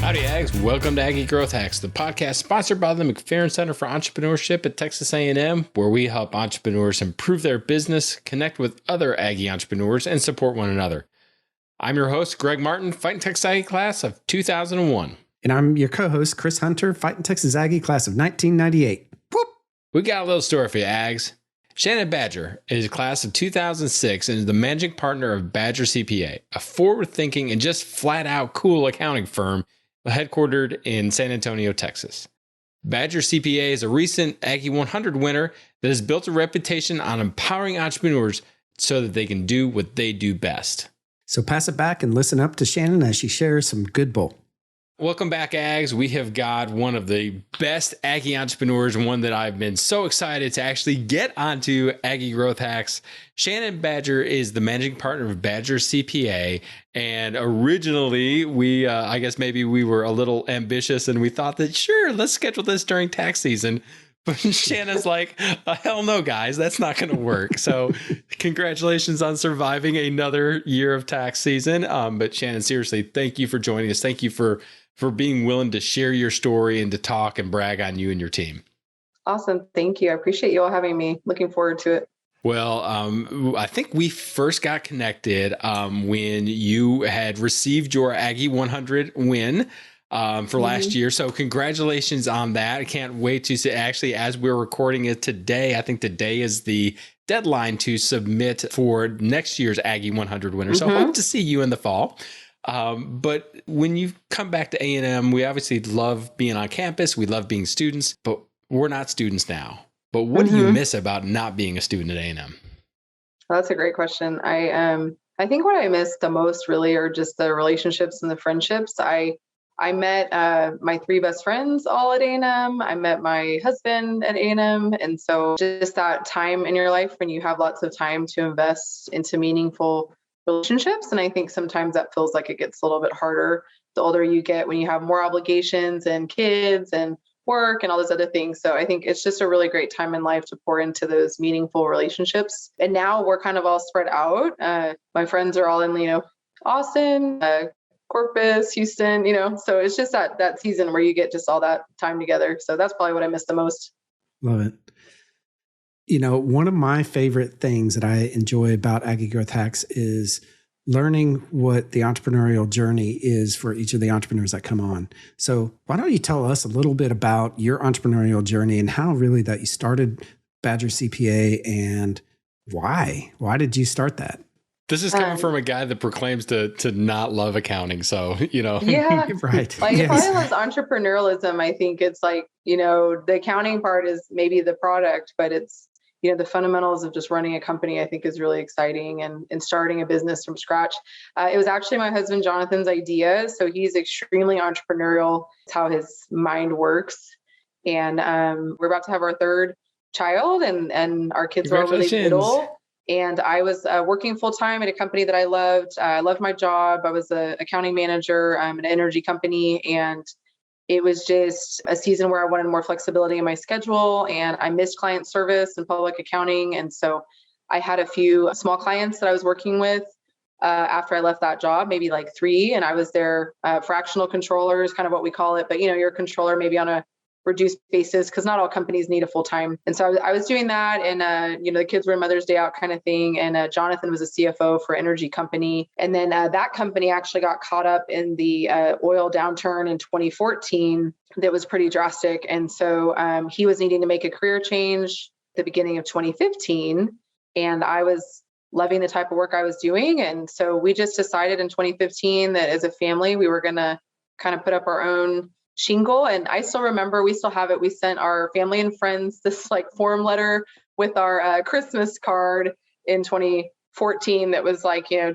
Howdy, Ags. Welcome to Aggie Growth Hacks, the podcast sponsored by the McFerrin Center for Entrepreneurship at Texas A&M, where we help entrepreneurs improve their business, connect with other Aggie entrepreneurs, and support one another. I'm your host, Greg Martin, Fighting Texas Aggie class of 2001. And I'm your co-host, Chris Hunter, Fighting Texas Aggie class of 1998. Whoop! We got a little story for you, Ags. Shannon Badger is class of 2006 and is the managing partner of Badger CPA, a forward-thinking and just flat-out cool accounting firm headquartered in San Antonio, Texas. Badger CPA is a recent Aggie 100 winner that has built a reputation on empowering entrepreneurs so that they can do what they do best. So pass it back and listen up to Shannon as she shares some good bull. Welcome back, Ags. We have got one of the best Aggie entrepreneurs, one that I've been so excited to actually get onto Aggie Growth Hacks. Shannon Badger is the managing partner of Badger CPA. And originally, I guess maybe we were a little ambitious and we thought that, sure, let's schedule this during tax season. But Shannon's like, hell no, guys, that's not going to work. So congratulations on surviving another year of tax season. But Shannon, seriously, thank you for joining us. Thank you for being willing to share your story and to talk and brag on you and your team. Awesome. Thank you. I appreciate you all having me. Looking forward to it. Well, I think we first got connected when you had received your Aggie 100 win for last year. So congratulations on that. I can't wait to see, actually, as we're recording it today, I think today is the deadline to submit for next year's Aggie 100 winner. So hope to see you in the fall. But when you come back to A&M, we obviously love being on campus. We love being students, but we're not students now. But what do you miss about not being a student at A&M? Well, that's a great question. I think what I miss the most really are just the relationships and the friendships. I met my three best friends all at A&M. I met my husband at A&M. And so just that time in your life when you have lots of time to invest into meaningful relationships. And I think sometimes that feels like it gets a little bit harder the older you get when you have more obligations and kids and work and all those other things. So I think it's just a really great time in life to pour into those meaningful relationships. And now we're kind of all spread out. My friends are all in, Austin, Corpus, Houston, so it's just that season where you get just all that time together. So that's probably what I miss the most. Love it. One of my favorite things that I enjoy about Aggie Growth Hacks is learning what the entrepreneurial journey is for each of the entrepreneurs that come on. So why don't you tell us a little bit about your entrepreneurial journey and how really that you started Badger CPA and why? Why did you start that? This is coming from a guy that proclaims to not love accounting. So, Yeah, right. Like if I was entrepreneurialism, I think it's like, the accounting part is maybe the product, but it's, the fundamentals of just running a company, I think is really exciting and starting a business from scratch. It was actually my husband, Jonathan's idea. So he's extremely entrepreneurial. It's how his mind works. And we're about to have our third child and our kids were really little. And I was working full-time at a company that I loved. I loved my job. I was an accounting manager at an energy company. And it was just a season where I wanted more flexibility in my schedule. And I missed client service and public accounting. And so I had a few small clients that I was working with after I left that job, maybe like 3. And I was their fractional controller is kind of what we call it. But, you're a controller maybe on a reduced basis because not all companies need a full-time. And so I was doing that and, the kids were Mother's Day out kind of thing. And Jonathan was a CFO for an energy company. And then that company actually got caught up in the oil downturn in 2014 that was pretty drastic. And so he was needing to make a career change at the beginning of 2015. And I was loving the type of work I was doing. And so we just decided in 2015 that as a family, we were going to kind of put up our own shingle. And I still remember, we still have it. We sent our family and friends this form letter with our Christmas card in 2014 that was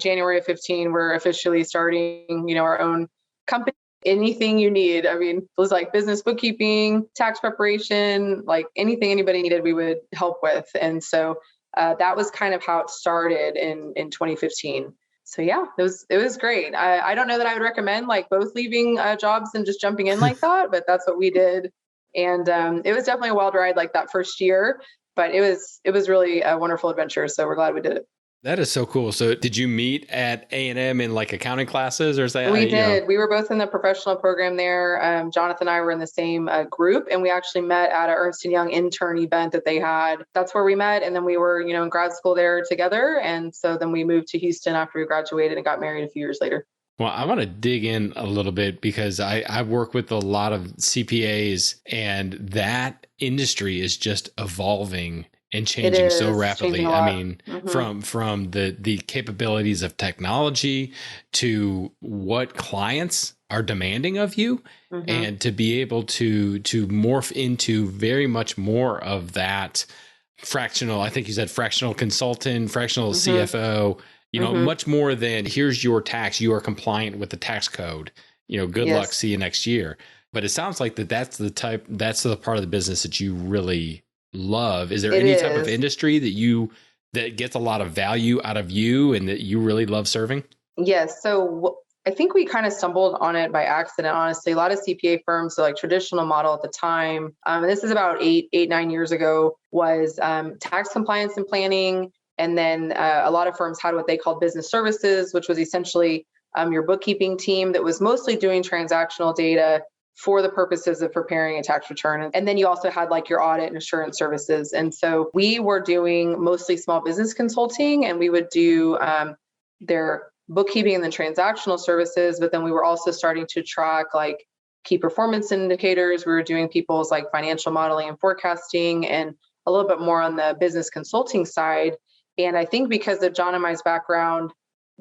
January of 15, we're officially starting, our own company. Anything you need. I mean, it was business bookkeeping, tax preparation, anything anybody needed, we would help with. And so that was kind of how it started in 2015. So yeah, it was great. I don't know that I would recommend both leaving jobs and just jumping in like that, but that's what we did. And it was definitely a wild ride that first year, but it was really a wonderful adventure. So we're glad we did it. That is so cool. So did you meet at A&M in like accounting classes or is that? We did. We were both in the professional program there. Jonathan and I were in the same group, and we actually met at a Ernst & Young intern event that they had. That's where we met. And then we were, in grad school there together. And so then we moved to Houston after we graduated and got married a few years later. Well, I want to dig in a little bit because I work with a lot of CPAs and that industry is just evolving and changing so rapidly. I mean, from the capabilities of technology to what clients are demanding of you, and to be able to morph into very much more of that fractional, I think you said fractional consultant, fractional CFO, much more than here's your tax, you are compliant with the tax code, good luck, see you next year. But it sounds like that's the part of the business that you really love. Is there any type of industry that gets a lot of value out of you and that you really love serving? Yes. So I think we kind of stumbled on it by accident, honestly. A lot of CPA firms, so like traditional model at the time, and this is about 9 years ago, was tax compliance and planning. And then a lot of firms had what they called business services, which was essentially your bookkeeping team that was mostly doing transactional data for the purposes of preparing a tax return. And then you also had like your audit and assurance services. And so we were doing mostly small business consulting, and we would do their bookkeeping and the transactional services. But then we were also starting to track like key performance indicators. We were doing people's like financial modeling and forecasting, and a little bit more on the business consulting side. And I think because of John and I's background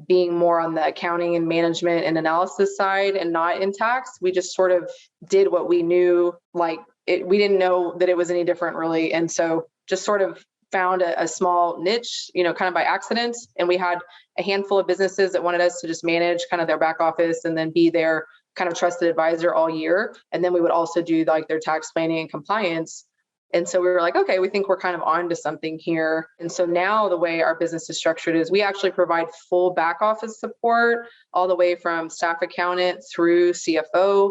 being more on the accounting and management and analysis side and not in tax, we just sort of did what we knew. We didn't know that it was any different really. And so just sort of found a small niche, kind of by accident. And we had a handful of businesses that wanted us to just manage kind of their back office and then be their kind of trusted advisor all year. And then we would also do like their tax planning and compliance. And so we were like, okay, we think we're kind of on to something here. And so now the way our business is structured is we actually provide full back office support all the way from staff accountant through CFO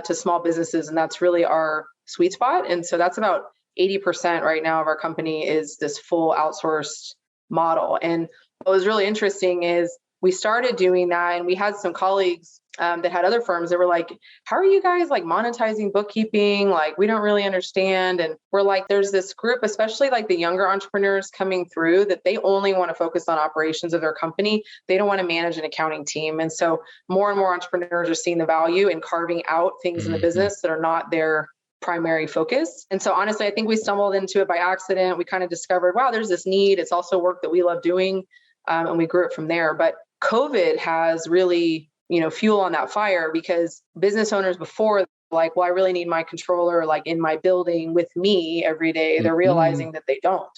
to small businesses. And that's really our sweet spot. And so that's about 80% right now of our company is this full outsourced model. And what was really interesting is we started doing that, and we had some colleagues that had other firms that were like, how are you guys like monetizing bookkeeping? Like, we don't really understand. And we're like, there's this group, especially like the younger entrepreneurs coming through, that they only want to focus on operations of their company. They don't want to manage an accounting team. And so more and more entrepreneurs are seeing the value in carving out things in the business that are not their primary focus. And so honestly, I think we stumbled into it by accident. We kind of discovered, wow, there's this need. It's also work that we love doing. And we grew it from there. But COVID has really, fuel on that fire, because business owners before, like, well, I really need my controller like in my building with me every day. They're realizing that they don't.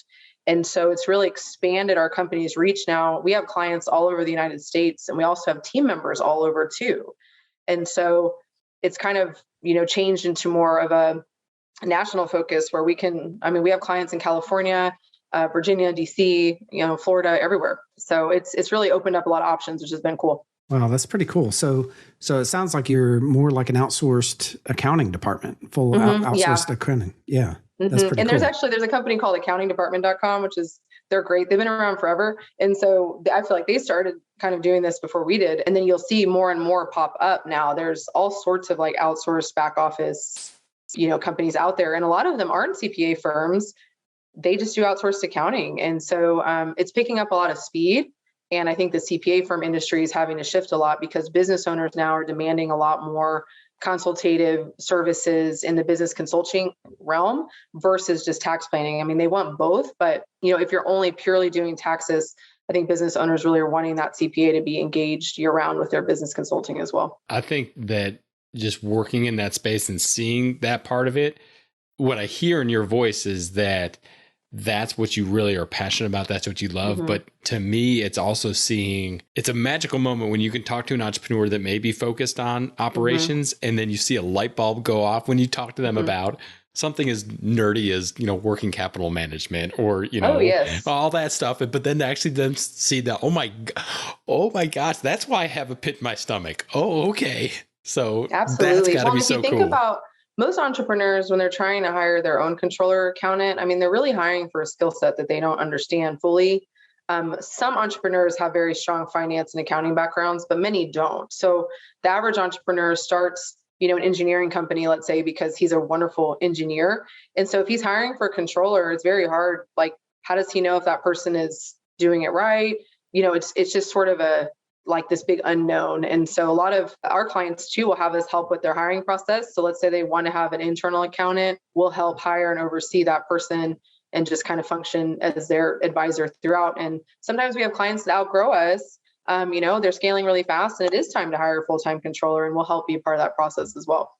And so it's really expanded our company's reach now. We have clients all over the United States, and we also have team members all over too. And so it's kind of, changed into more of a national focus where we have clients in California, Virginia, DC, Florida, everywhere. So it's really opened up a lot of options, which has been cool. Wow, that's pretty cool. So it sounds like you're more like an outsourced accounting department, full outsourced accounting. Yeah, that's pretty and cool. There's a company called accountingdepartment.com, they're great. They've been around forever. And so I feel like they started kind of doing this before we did. And then you'll see more and more pop up now. There's all sorts of like outsourced back office, companies out there. And a lot of them aren't CPA firms. They just do outsourced accounting. And so it's picking up a lot of speed. And I think the CPA firm industry is having to shift a lot because business owners now are demanding a lot more consultative services in the business consulting realm versus just tax planning. I mean, they want both, but if you're only purely doing taxes, I think business owners really are wanting that CPA to be engaged year round with their business consulting as well. I think that just working in that space and seeing that part of it, what I hear in your voice is that that's what you really are passionate about. That's what you love. But to me, it's also it's a magical moment when you can talk to an entrepreneur that may be focused on operations and then you see a light bulb go off when you talk to them about something as nerdy as, working capital management or, all that stuff. But then actually then see that, oh my gosh, that's why I have a pit in my stomach. Oh, okay. So absolutely. That's gotta be so cool. If you think about most entrepreneurs, when they're trying to hire their own controller accountant, they're really hiring for a skill set that they don't understand fully. Some entrepreneurs have very strong finance and accounting backgrounds, but many don't. So the average entrepreneur starts, an engineering company, let's say, because he's a wonderful engineer. And so if he's hiring for a controller, it's very hard. Like, how does he know if that person is doing it right? It's just sort of this big unknown. And so a lot of our clients too will have us help with their hiring process. So let's say they want to have an internal accountant, we'll help hire and oversee that person and just kind of function as their advisor throughout. And sometimes we have clients that outgrow us. They're scaling really fast and it is time to hire a full-time controller, and we'll help be part of that process as well.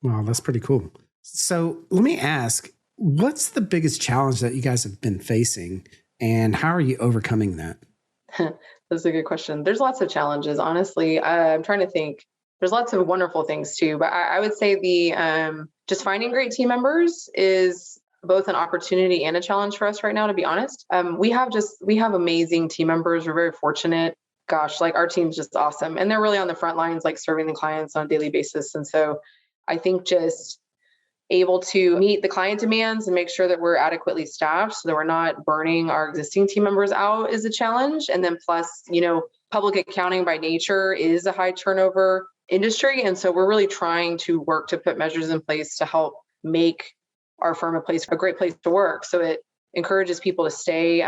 Wow, that's pretty cool. So let me ask, what's the biggest challenge that you guys have been facing and how are you overcoming that? That's a good question. There's lots of challenges, honestly. I'm trying to think. There's lots of wonderful things too, but I would say just finding great team members is both an opportunity and a challenge for us right now, to be honest. We have amazing team members. We're very fortunate. Gosh, our team's just awesome. And they're really on the front lines, serving the clients on a daily basis. And so I think just able to meet the client demands and make sure that we're adequately staffed so that we're not burning our existing team members out is a challenge. And then plus, public accounting by nature is a high turnover industry. And so we're really trying to work to put measures in place to help make our firm a great place to work. So it encourages people to stay.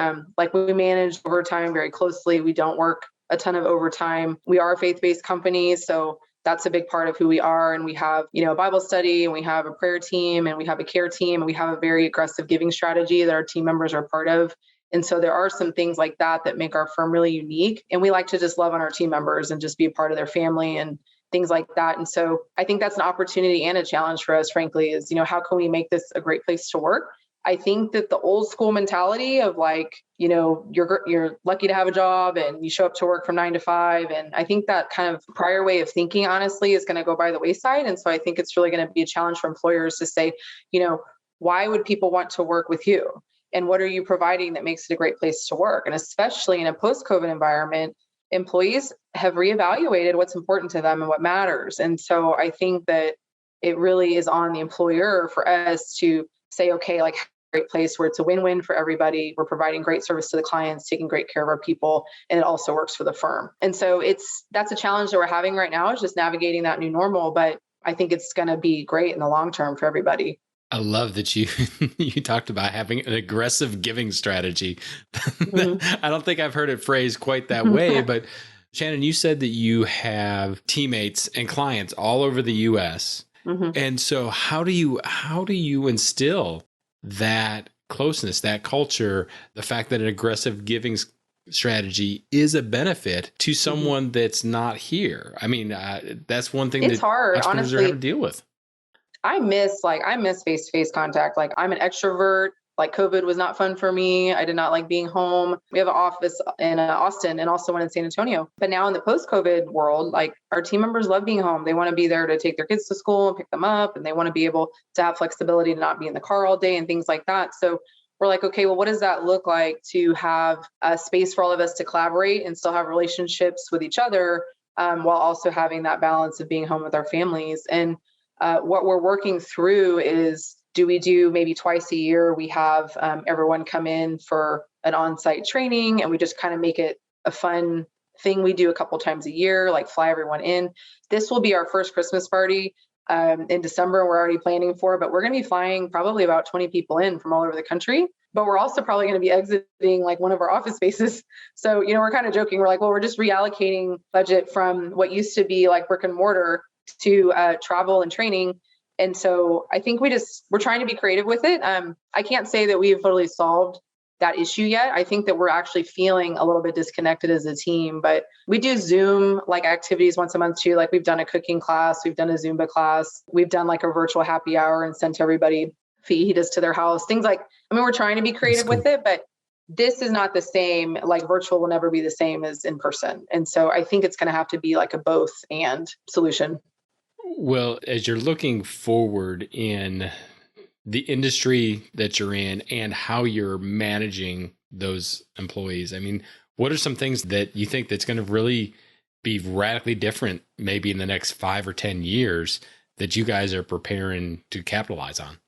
We manage overtime very closely. We don't work a ton of overtime. We are a faith-based company, so that's a big part of who we are. And we have, a Bible study, and we have a prayer team, and we have a care team, and we have a very aggressive giving strategy that our team members are part of. And so there are some things like that that make our firm really unique. And we like to just love on our team members and just be a part of their family and things like that. And so I think that's an opportunity and a challenge for us, frankly, is, how can we make this a great place to work? I think that the old school mentality of you're lucky to have a job and you show up to work from 9 to 5. And I think that kind of prior way of thinking, honestly, is going to go by the wayside. And so I think it's really going to be a challenge for employers to say, why would people want to work with you? And what are you providing that makes it a great place to work? And especially in a post-COVID environment, employees have reevaluated what's important to them and what matters. And so I think that it really is on the employer for us to say, okay, great place where it's a win-win for everybody. We're providing great service to the clients, taking great care of our people, and it also works for the firm. And so that's a challenge that we're having right now, is just navigating that new normal. But I think it's going to be great in the long term for everybody. I love that you talked about having an aggressive giving strategy. Mm-hmm. I don't think I've heard it phrased quite that way, but Shannon, you said that you have teammates and clients all over the US. Mm-hmm. And so how do you instill that closeness, that culture, the fact that an aggressive giving strategy is a benefit to someone that's not here? I mean, that's one thing it's hard, entrepreneurs honestly. are having to deal with. I miss face-to-face contact. I'm an extrovert. COVID was not fun for me. I did not like being home. We have an office in Austin and also one in San Antonio. But now in the post-COVID world, our team members love being home. They want to be there to take their kids to school and pick them up. And they want to be able to have flexibility to not be in the car all day and things like that. So we're like, okay, well, what does that look like to have a space for all of us to collaborate and still have relationships with each other while also having that balance of being home with our families? And what we're working through is, do we do maybe twice a year? We have everyone come in for an on-site training, and we just kind of make it a fun thing we do a couple times a year, fly everyone in. This will be our first Christmas party in December. We're already planning for, but we're going to be flying probably about 20 people in from all over the country. But we're also probably going to be exiting one of our office spaces. So, we're kind of joking. We're like, well, we're just reallocating budget from what used to be brick and mortar to travel and training. And so I think we're trying to be creative with it. I can't say that we've totally solved that issue yet. I think that we're actually feeling a little bit disconnected as a team, but we do Zoom activities once a month too. We've done a cooking class, we've done a Zumba class, we've done a virtual happy hour and sent everybody fajitas to their house. Things we're trying to be creative with it, but this is not the same. Virtual will never be the same as in person. And so I think it's going to have to be a both and solution. Well, as you're looking forward in the industry that you're in and how you're managing those employees, I mean, what are some things that you think that's going to really be radically different maybe in the next 5 or 10 years that you guys are preparing to capitalize on?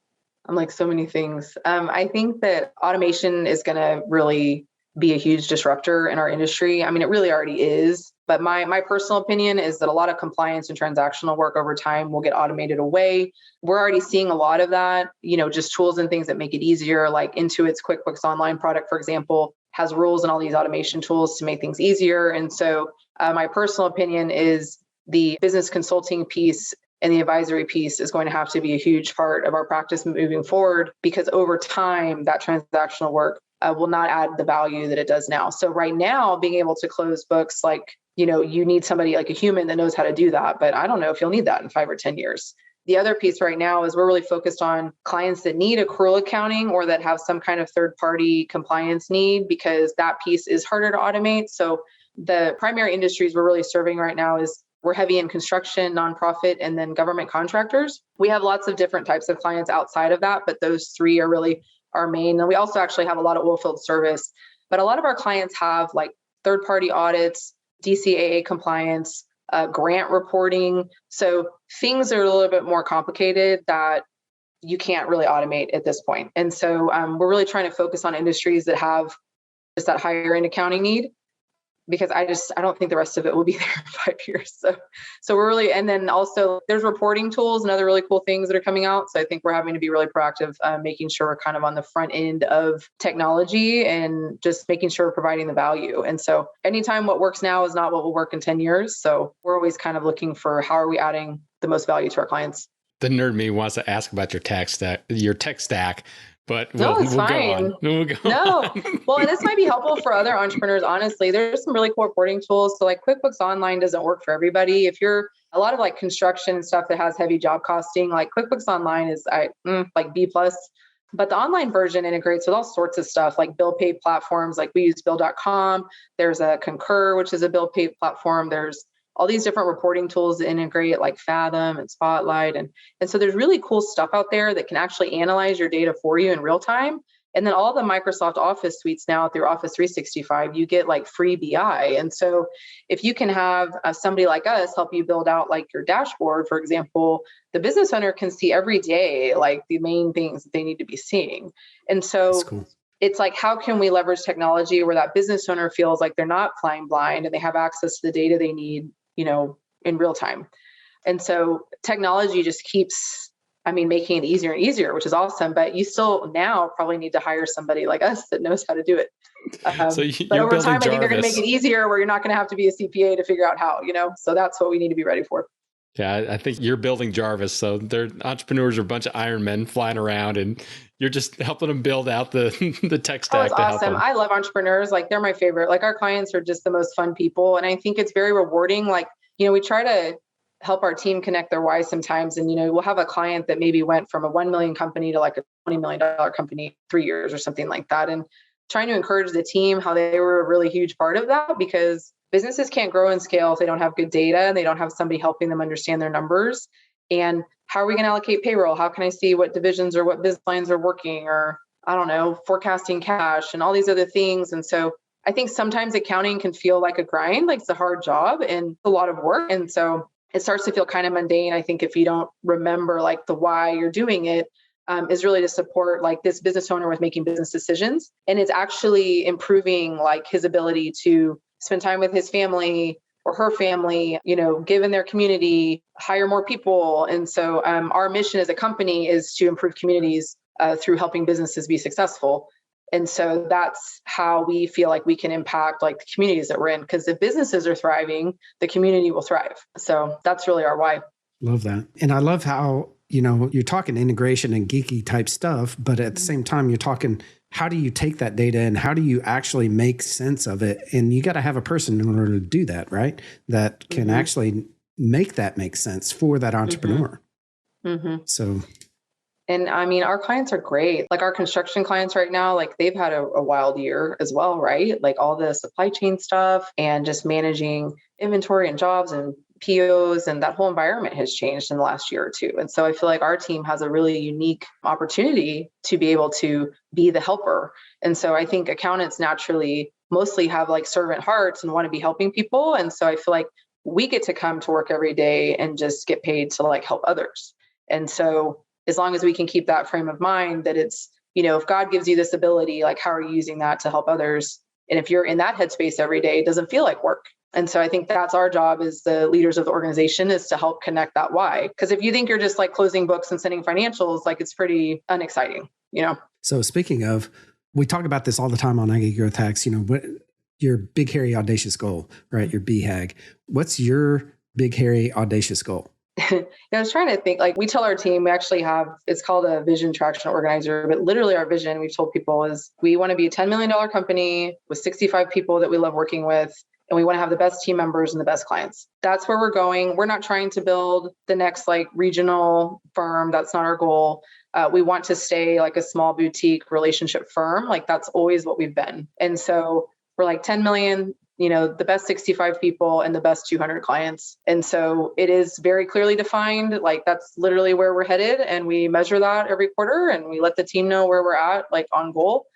So many things. I think that automation is going to really be a huge disruptor in our industry. I mean, it really already is. But my personal opinion is that a lot of compliance and transactional work over time will get automated away. We're already seeing a lot of that, just tools and things that make it easier, like Intuit's QuickBooks Online product, for example, has rules and all these automation tools to make things easier. And so my personal opinion is the business consulting piece and the advisory piece is going to have to be a huge part of our practice moving forward, because over time, that transactional work will not add the value that it does now. So right now, being able to close books, like, you need somebody like a human that knows how to do that. But I don't know if you'll need that in 5 or 10 years. The other piece right now is we're really focused on clients that need accrual accounting or that have some kind of third-party compliance need, because that piece is harder to automate. So the primary industries we're really serving right now is we're heavy in construction, nonprofit, and then government contractors. We have lots of different types of clients outside of that, but those 3 are really our main. And we also actually have a lot of oil field service, but a lot of our clients have like third-party audits, DCAA compliance, grant reporting. So things are a little bit more complicated that you can't really automate at this point. And so we're really trying to focus on industries that have just that higher end accounting need, because I don't think the rest of it will be there in 5 years. So we're really, and then also there's reporting tools and other really cool things that are coming out. So I think we're having to be really proactive, making sure we're kind of on the front end of technology and just making sure we're providing the value. And so anytime what works now is not what will work in 10 years. So we're always kind of looking for how are we adding the most value to our clients. The nerd me wants to ask about your tech stack, but No, it's we'll fine. go on. We'll go No. on. Well, and this might be helpful for other entrepreneurs. Honestly, there's some really cool reporting tools. So like QuickBooks Online doesn't work for everybody. If you're a lot of like construction and stuff that has heavy job costing, like QuickBooks Online is like B+, but the online version integrates with all sorts of stuff like bill pay platforms. Like we use bill.com. There's a Concur, which is a bill pay platform. There's all these different reporting tools that integrate like Fathom and Spotlight. And so there's really cool stuff out there that can actually analyze your data for you in real time. And then all the Microsoft Office suites now through Office 365, you get like free BI. And so if you can have somebody like us help you build out like your dashboard, for example, the business owner can see every day, like the main things that they need to be seeing. And so Cool. It's like, how can we leverage technology where that business owner feels like they're not flying blind and they have access to the data they need, in real time. And so technology just keeps, making it easier and easier, which is awesome. But you still now probably need to hire somebody like us that knows how to do it. But over time, I think they're going to make it easier where you're not going to have to be a CPA to figure out how, so that's what we need to be ready for. Yeah, I think you're building Jarvis. So they're entrepreneurs are a bunch of Iron Men flying around and you're just helping them build out the tech stack. Oh, it's awesome. I love entrepreneurs. Like they're my favorite. Like our clients are just the most fun people. And I think it's very rewarding. Like, we try to help our team connect their why sometimes. And, we'll have a client that maybe went from a 1 million company to like a $20 million company 3 years or something like that. And trying to encourage the team how they were a really huge part of that, because businesses can't grow and scale if they don't have good data and they don't have somebody helping them understand their numbers. And how are we going to allocate payroll? How can I see what divisions or what business lines are working, or I don't know, forecasting cash and all these other things. And so I think sometimes accounting can feel like a grind, like it's a hard job and a lot of work. And so it starts to feel kind of mundane. I think if you don't remember like the why you're doing it, is really to support like this business owner with making business decisions. And it's actually improving like his ability to spend time with his family or her family, give in their community, hire more people. And so our mission as a company is to improve communities through helping businesses be successful. And so that's how we feel like we can impact like the communities that we're in, because if businesses are thriving, the community will thrive. So that's really our why. Love that. And I love how, you're talking integration and geeky type stuff, but at the same time, you're talking, how do you take that data and how do you actually make sense of it? And you got to have a person in order to do that, right? That can actually make that make sense for that entrepreneur. So. And our clients are great. Like our construction clients right now, like they've had a wild year as well, right? Like all the supply chain stuff and just managing inventory and jobs and POs, and that whole environment has changed in the last year or two. And so I feel like our team has a really unique opportunity to be able to be the helper. And so I think accountants naturally mostly have like servant hearts and want to be helping people. And so I feel like we get to come to work every day and just get paid to like help others. And so as long as we can keep that frame of mind that it's, if God gives you this ability, like how are you using that to help others? And if you're in that headspace every day, it doesn't feel like work. And so I think that's our job as the leaders of the organization, is to help connect that why. Because if you think you're just like closing books and sending financials, like it's pretty unexciting, So speaking of, we talk about this all the time on Aggie Growth Hacks, what your big, hairy, audacious goal, right? Your BHAG. What's your big, hairy, audacious goal? I was trying to think, like we tell our team, we actually have, it's called a vision traction organizer, but literally our vision, we've told people, is we want to be a $10 million company with 65 people that we love working with. And we want to have the best team members and the best clients. That's where we're going. We're not trying to build the next like regional firm. That's not our goal. We want to stay like a small boutique relationship firm. Like that's always what we've been. And so we're like 10 million, the best 65 people and the best 200 clients. And so it is very clearly defined. Like that's literally where we're headed. And we measure that every quarter and we let the team know where we're at, like on goal.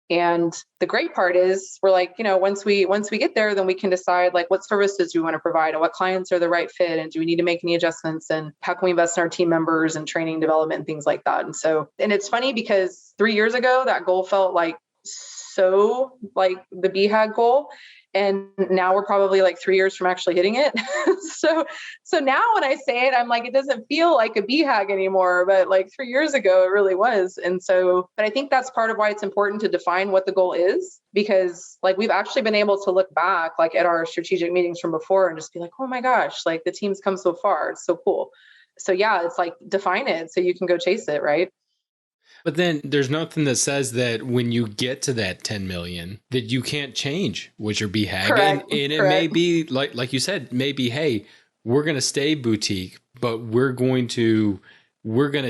And the great part is we're like, once we get there, then we can decide like what services do we want to provide and what clients are the right fit. And do we need to make any adjustments, and how can we invest in our team members and training development and things like that. And it's funny because 3 years ago, that goal felt like so like the BHAG goal. And now we're probably like 3 years from actually hitting it. So now when I say it, I'm like, it doesn't feel like a BHAG anymore, but like 3 years ago, it really was. But I think that's part of why it's important to define what the goal is, because like we've actually been able to look back like at our strategic meetings from before and just be like, oh my gosh, like the team's come so far. It's so cool. So yeah, it's like define it so you can go chase it, right? But then there's nothing that says that when you get to that 10 million, that you can't change what your BHAG. Correct. And it may be like you said, maybe, hey, we're going to stay boutique, but we're going to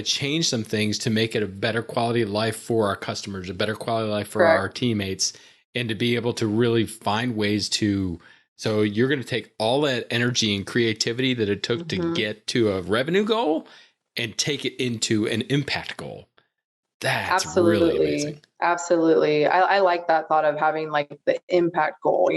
change some things to make it a better quality of life for our customers, a better quality of life for our teammates, and to be able to really find ways to. So you're going to take all that energy and creativity that it took to get to a revenue goal and take it into an impact goal. That's absolutely really amazing. Absolutely. I like that thought of having like the impact goal,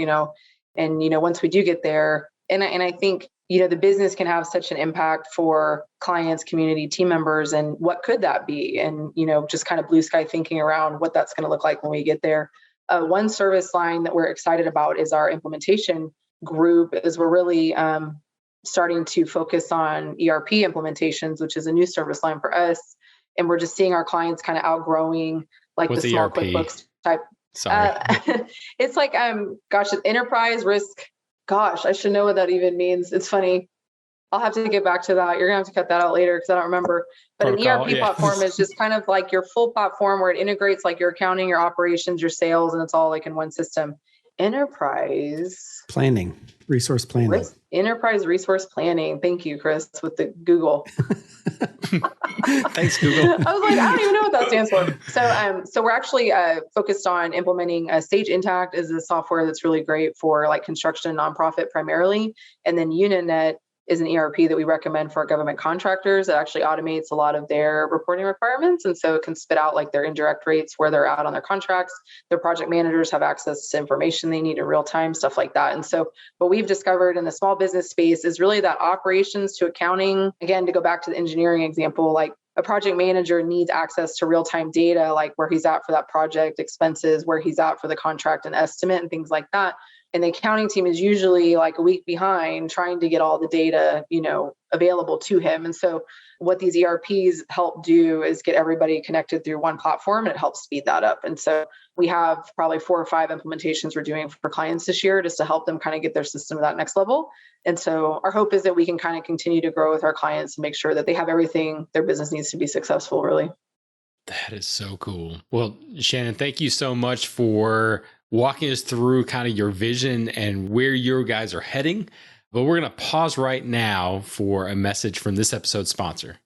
and, once we do get there, and I think, the business can have such an impact for clients, community, team members, and what could that be? And, just kind of blue sky thinking around what that's going to look like when we get there. One service line that we're excited about is our implementation group, as we're really starting to focus on ERP implementations, which is a new service line for us. And we're just seeing our clients kind of outgrowing like the small ERP? QuickBooks type. Sorry. It's like, it's enterprise risk. Gosh, I should know what that even means. It's funny. I'll have to get back to that. You're gonna have to cut that out later because I don't remember. But protocol, an ERP platform is just kind of like your full platform where it integrates like your accounting, your operations, your sales, and it's all like in one system. Enterprise planning, resource planning. Enterprise resource planning. Thank you, Chris, with the Google. Thanks, Google. I was like, I don't even know what that stands for. So we're actually focused on implementing Sage Intacct is a software that's really great for like construction and nonprofit primarily. And then Uninet is an ERP that we recommend for our government contractors. It actually automates a lot of their reporting requirements. And so it can spit out like their indirect rates, where they're at on their contracts. Their project managers have access to information they need in real time, stuff like that. And so what we've discovered in the small business space is really that operations to accounting, again, to go back to the engineering example, like a project manager needs access to real-time data, like where he's at for that project, expenses, where he's at for the contract and estimate and things like that. And the accounting team is usually like a week behind trying to get all the data, available to him. And so what these ERPs help do is get everybody connected through one platform, and it helps speed that up. And so we have probably 4 or 5 implementations we're doing for clients this year just to help them kind of get their system to that next level. And so our hope is that we can kind of continue to grow with our clients and make sure that they have everything their business needs to be successful, really. That is so cool. Well, Shannon, thank you so much for walking us through kind of your vision and where your guys are heading. But we're going to pause right now for a message from this episode's sponsor.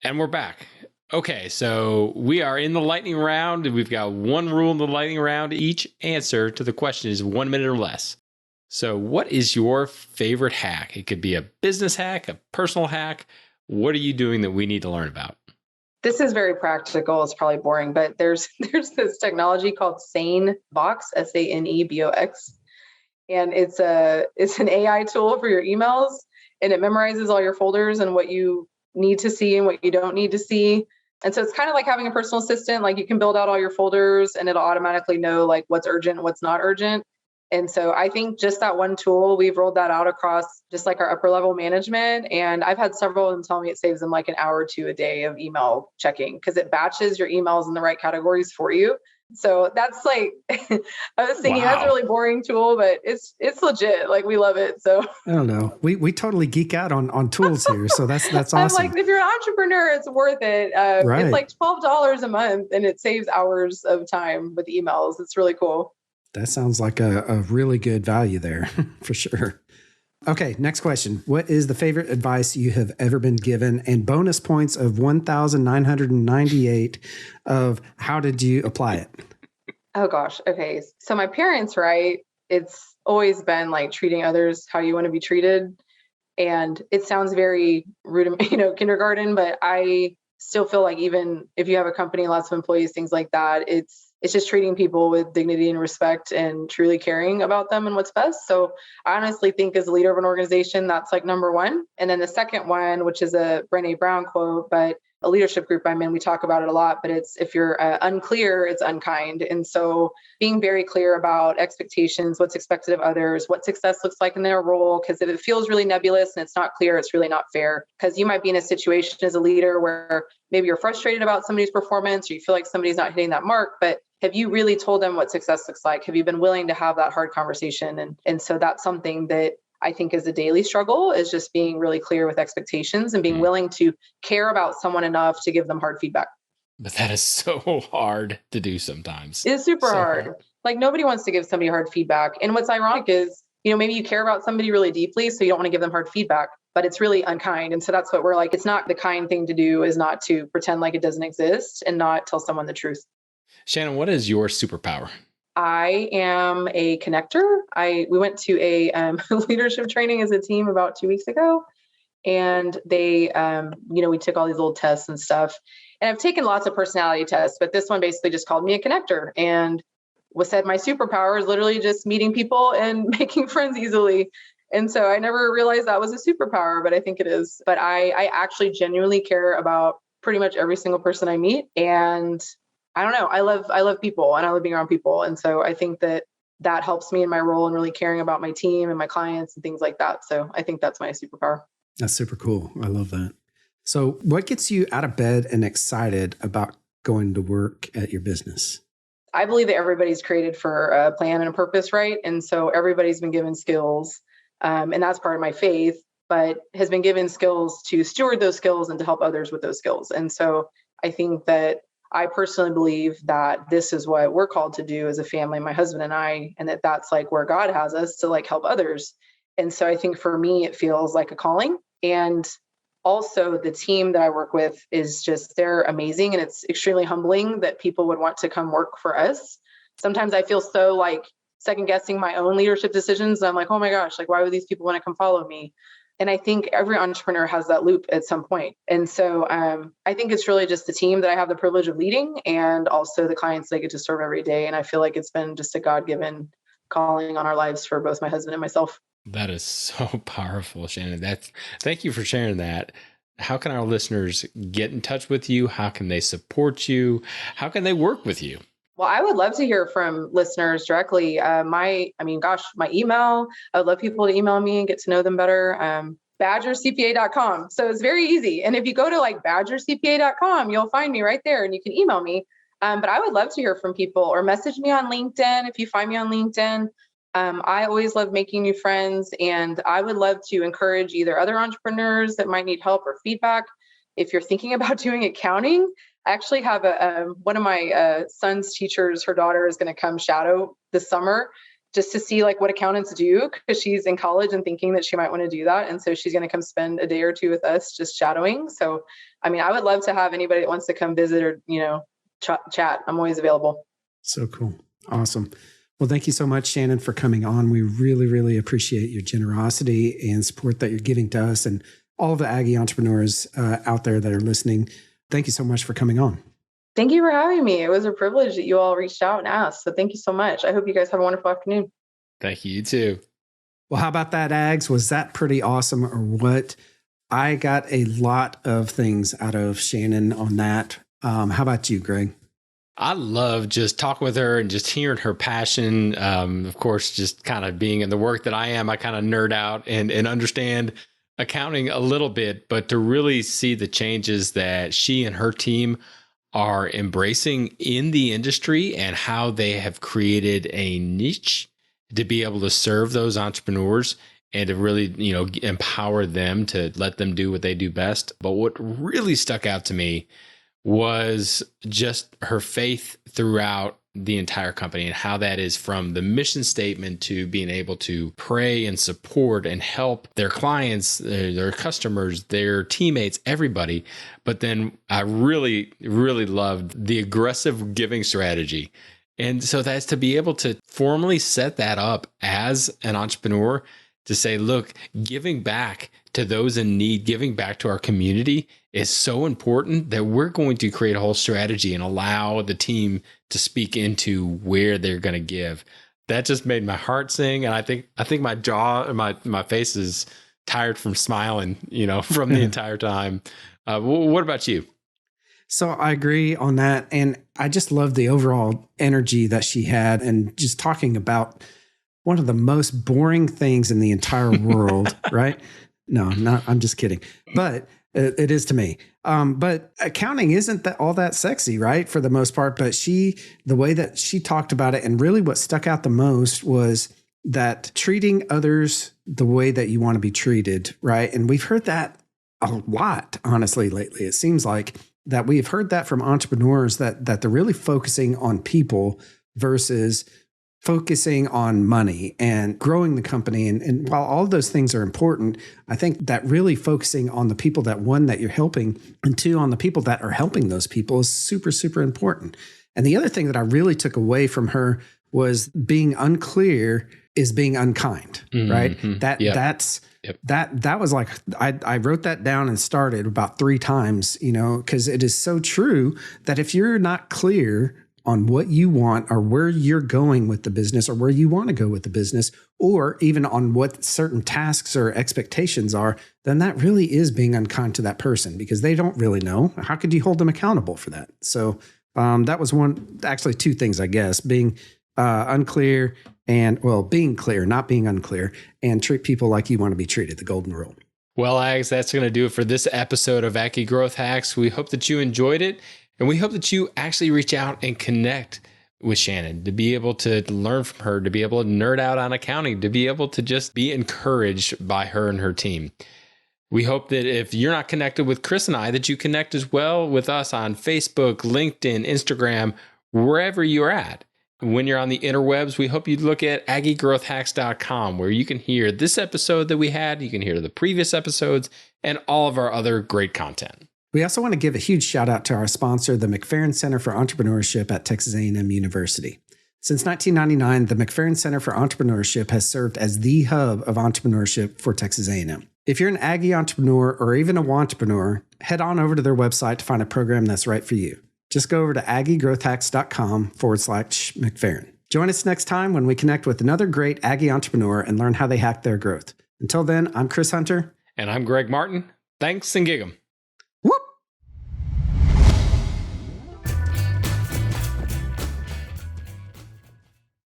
And we're back. Okay, so we are in the lightning round, and we've got one rule in the lightning round. Each answer to the question is 1 minute or less. So what is your favorite hack? It could be a business hack, a personal hack. What are you doing that we need to learn about? This is very practical. It's probably boring, but there's this technology called SaneBox, SaneBox. And it's an AI tool for your emails, and it memorizes all your folders and what you need to see and what you don't need to see. And so it's kind of like having a personal assistant. Like you can build out all your folders and it'll automatically know like what's urgent, what's not urgent. And so I think just that one tool, we've rolled that out across just like our upper level management. And I've had several of them tell me it saves them like an hour or two a day of email checking because it batches your emails in the right categories for you. So that's like, I was thinking that's a really boring tool, but it's legit. Like we love it. So I don't know. We totally geek out on tools here. So that's awesome. I'm like, if you're an entrepreneur, it's worth it. Right. It's like $12 a month and it saves hours of time with emails. It's really cool. That sounds like a really good value there for sure. Okay, next question. What is the favorite advice you have ever been given? And bonus points of 1,998 of how did you apply it? Oh gosh. Okay. So my parents, right? It's always been like treating others how you want to be treated. And it sounds very kindergarten, but I still feel like even if you have a company, lots of employees, things like that, it's just treating people with dignity and respect and truly caring about them and what's best. So I honestly think as a leader of an organization, that's like number one. And then the second one, which is a Brené Brown quote, but a leadership group I'm in, we talk about it a lot, but it's if you're unclear, it's unkind. And so being very clear about expectations, what's expected of others, what success looks like in their role, because if it feels really nebulous and it's not clear, it's really not fair. Because you might be in a situation as a leader where maybe you're frustrated about somebody's performance or you feel like somebody's not hitting that mark, but have you really told them what success looks like? Have you been willing to have that hard conversation? And so that's something that I think is a daily struggle, is just being really clear with expectations and being willing to care about someone enough to give them hard feedback. But that is so hard to do sometimes. It's super hard. Like nobody wants to give somebody hard feedback. And what's ironic is, maybe you care about somebody really deeply, so you don't want to give them hard feedback, but it's really unkind. And so that's what we're like, it's not the kind thing to do is not to pretend like it doesn't exist and not tell someone the truth. Shannon, what is your superpower? I am a connector. We went to a leadership training as a team about 2 weeks ago, and they, we took all these little tests and stuff. And I've taken lots of personality tests, but this one basically just called me a connector and said my superpower is literally just meeting people and making friends easily. And so I never realized that was a superpower, but I think it is. But I actually genuinely care about pretty much every single person I meet, and I don't know. I love people and I love being around people. And so I think that helps me in my role and really caring about my team and my clients and things like that. So I think that's my superpower. That's super cool. I love that. So what gets you out of bed and excited about going to work at your business? I believe that everybody's created for a plan and a purpose, right? And so everybody's been given skills, and that's part of my faith, but has been given skills to steward those skills and to help others with those skills. And so I think that I personally believe that this is what we're called to do as a family, my husband and I, and that's like where God has us to like help others. And so I think for me, it feels like a calling. And also the team that I work with is just, they're amazing. And it's extremely humbling that people would want to come work for us. Sometimes I feel so like second guessing my own leadership decisions. I'm like, oh my gosh, like why would these people want to come follow me? And I think every entrepreneur has that loop at some point. And so I think it's really just the team that I have the privilege of leading and also the clients they get to serve every day. And I feel like it's been just a God-given calling on our lives for both my husband and myself. That is so powerful, Shannon. Thank you for sharing that. How can our listeners get in touch with you? How can they support you? How can they work with you? Well, I would love to hear from listeners directly. My email, I would love people to email me and get to know them better. BadgerCPA.com. So it's very easy. And if you go to like BadgerCPA.com, you'll find me right there and you can email me. But I would love to hear from people or message me on LinkedIn. If you find me on LinkedIn, I always love making new friends, and I would love to encourage either other entrepreneurs that might need help or feedback. If you're thinking about doing accounting, I actually have one of my son's teachers, her daughter is going to come shadow this summer just to see like what accountants do, because she's in college and thinking that she might want to do that. And so she's going to come spend a day or two with us just shadowing. So, I mean, I would love to have anybody that wants to come visit or, chat. I'm always available. So cool. Awesome. Well, thank you so much, Shannon, for coming on. We really, really appreciate your generosity and support that you're giving to us and all the Aggie entrepreneurs out there that are listening. Thank you so much for coming on. Thank you for having me. It was a privilege that you all reached out and asked. So thank you so much. I hope you guys have a wonderful afternoon. Thank you. You too. Well, how about that, Ags? Was that pretty awesome or what? I got a lot of things out of Shannon on that. How about you, Greg? I love just talking with her and just hearing her passion. Of course, just kind of being in the work that I am, I kind of nerd out and understand accounting a little bit, but to really see the changes that she and her team are embracing in the industry and how they have created a niche to be able to serve those entrepreneurs and to really, empower them to let them do what they do best. But what really stuck out to me was just her faith throughout the entire company and how that is from the mission statement to being able to pray and support and help their clients, their customers, their teammates, everybody. But then I really, really loved the aggressive giving strategy. And so that's to be able to formally set that up as an entrepreneur to say, look, giving back to those in need, giving back to our community is so important that we're going to create a whole strategy and allow the team to speak into where they're going to give. That just made my heart sing. And I think my jaw and my face is tired from smiling, from the entire time. What about you? So I agree on that. And I just love the overall energy that she had and just talking about one of the most boring things in the entire world, right? No, I'm just kidding. But it is to me. But accounting isn't all that sexy, right? For the most part. But the way that she talked about it, and really what stuck out the most was that treating others the way that you want to be treated, right? And we've heard that a lot, honestly, lately. It seems like that we've heard that from entrepreneurs that they're really focusing on people versus focusing on money and growing the company. And while all of those things are important, I think that really focusing on the people that, one, that you're helping, and two, on the people that are helping those people is super, super important. And the other thing that I really took away from her was being unclear is being unkind, right? That was like, I wrote that down and started about 3 times, because it is so true that if you're not clear on what you want or where you're going with the business or where you want to go with the business, or even on what certain tasks or expectations are, then that really is being unkind to that person because they don't really know. How could you hold them accountable for that? So that was actually 2 things, I guess, being unclear and, being clear, not being unclear, and treat people like you want to be treated, the golden rule. Well, Ags, that's going to do it for this episode of Aggie Growth Hacks. We hope that you enjoyed it. And we hope that you actually reach out and connect with Shannon to be able to learn from her, to be able to nerd out on accounting, to be able to just be encouraged by her and her team. We hope that if you're not connected with Chris and I, that you connect as well with us on Facebook, LinkedIn, Instagram, wherever you're at. When you're on the interwebs, we hope you look at aggiegrowthhacks.com, where you can hear this episode that we had, you can hear the previous episodes, and all of our other great content. We also want to give a huge shout out to our sponsor, the McFerrin Center for Entrepreneurship at Texas A&M University. Since 1999, the McFerrin Center for Entrepreneurship has served as the hub of entrepreneurship for Texas A&M. If you're an Aggie entrepreneur or even a wantrepreneur, head on over to their website to find a program that's right for you. Just go over to aggiegrowthhacks.com/McFerrin. Join us next time when we connect with another great Aggie entrepreneur and learn how they hack their growth. Until then, I'm Chris Hunter. And I'm Greg Martin. Thanks and gig 'em.